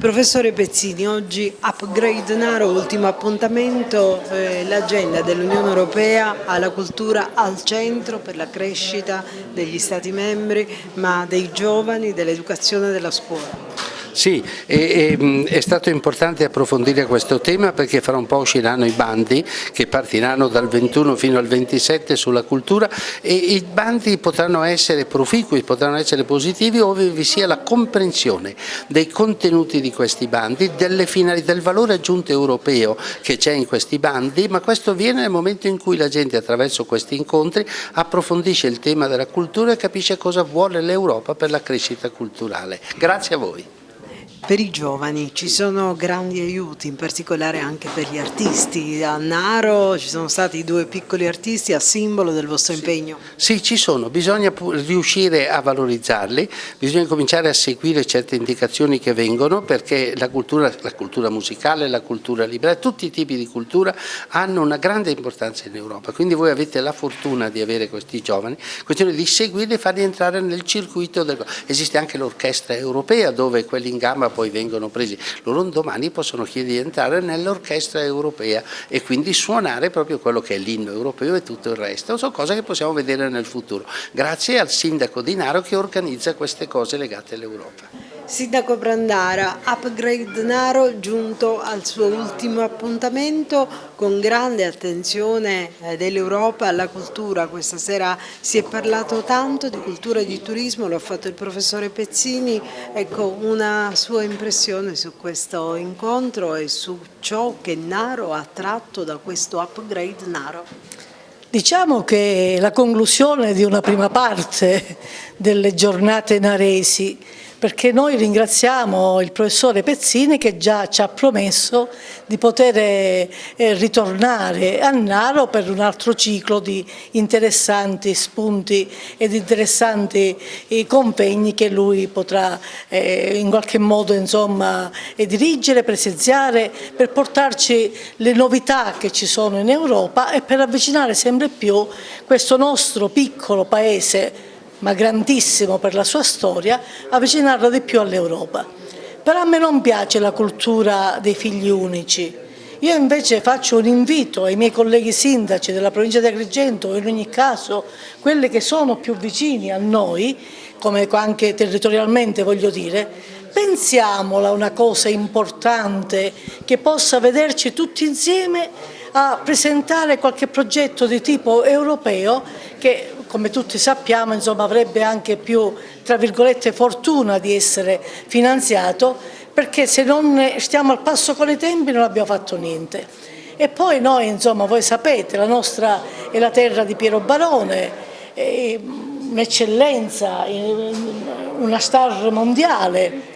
Professore Pezzini, oggi Upgrade Naro, ultimo appuntamento, l'agenda dell'Unione Europea ha la cultura al centro per la crescita degli Stati membri, ma dei giovani, dell'educazione e della scuola. Sì, è stato importante approfondire questo tema perché fra un po' usciranno i bandi che partiranno dal 21 fino al 27 sulla cultura e i bandi potranno essere proficui, potranno essere positivi ove vi sia la comprensione dei contenuti di questi bandi, del valore aggiunto europeo che c'è in questi bandi, ma questo avviene nel momento in cui la gente attraverso questi incontri approfondisce il tema della cultura e capisce cosa vuole l'Europa per la crescita culturale. Grazie a voi. Per i giovani ci sono grandi aiuti, in particolare anche per gli artisti. A Naro ci sono stati 2 piccoli artisti a simbolo del vostro impegno. Sì, ci sono, bisogna riuscire a valorizzarli, bisogna cominciare a seguire certe indicazioni che vengono perché la cultura musicale, la cultura libera, tutti i tipi di cultura hanno una grande importanza in Europa, quindi voi avete la fortuna di avere questi giovani, questione di seguirli e farli entrare nel circuito. Esiste anche l'orchestra europea dove quelli in gamma poi vengono presi, loro domani possono chiedere di entrare nell'orchestra europea e quindi suonare proprio quello che è l'inno europeo e tutto il resto, sono cose che possiamo vedere nel futuro, grazie al sindaco di Naro che organizza queste cose legate all'Europa. Sindaco Brandara, Upgrade Naro giunto al suo ultimo appuntamento con grande attenzione dell'Europa alla cultura. Questa sera si è parlato tanto di cultura e di turismo, lo ha fatto il professore Pezzini. Ecco, una sua impressione su questo incontro e su ciò che Naro ha tratto da questo Upgrade Naro. Diciamo che la conclusione di una prima parte delle giornate naresi, perché noi ringraziamo il professore Pezzini che già ci ha promesso di poter ritornare a Naro per un altro ciclo di interessanti spunti ed interessanti convegni che lui potrà in qualche modo dirigere, presenziare, per portarci le novità che ci sono in Europa e per avvicinare sempre più questo nostro piccolo paese, ma grandissimo per la sua storia, avvicinarlo di più all'Europa. Però a me non piace la cultura dei figli unici. Io invece faccio un invito ai miei colleghi sindaci della provincia di Agrigento, o in ogni caso quelli che sono più vicini a noi, come anche territorialmente voglio dire, pensiamola una cosa importante che possa vederci tutti insieme a presentare qualche progetto di tipo europeo che, come tutti sappiamo, avrebbe anche più, tra virgolette, fortuna di essere finanziato, perché se non stiamo al passo con i tempi non abbiamo fatto niente. E poi noi, voi sapete, la nostra è la terra di Piero Barone, un'eccellenza, una star mondiale,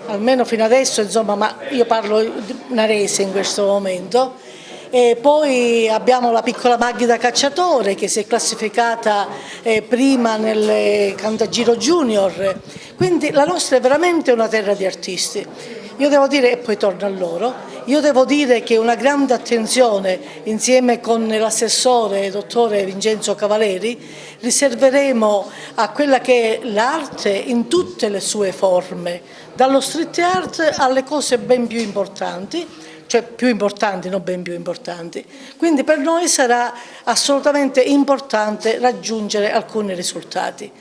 almeno fino adesso, ma io parlo narese in questo momento. E poi abbiamo la piccola Magda Cacciatore che si è classificata prima nel Cantagiro Junior, quindi la nostra è veramente una terra di artisti. Io devo dire, e poi torno a loro, io devo dire che una grande attenzione insieme con l'assessore dottore Vincenzo Cavaleri riserveremo a quella che è l'arte in tutte le sue forme, dallo street art alle cose ben più importanti, cioè più importanti, non ben più importanti. Quindi per noi sarà assolutamente importante raggiungere alcuni risultati.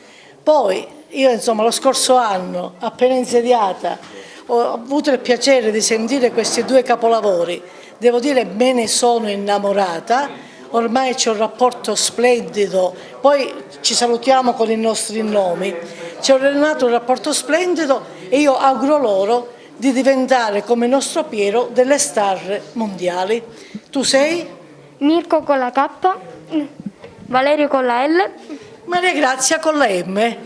Poi io lo scorso anno, appena insediata, ho avuto il piacere di sentire questi 2 capolavori, devo dire me ne sono innamorata, ormai c'è un rapporto splendido, poi ci salutiamo con i nostri nomi, c'è un rapporto splendido e io auguro loro di diventare come il nostro Piero delle star mondiali. Tu sei? Mirko con la K, Valerio con la L, Maria Grazia con la M.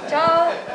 Ciao!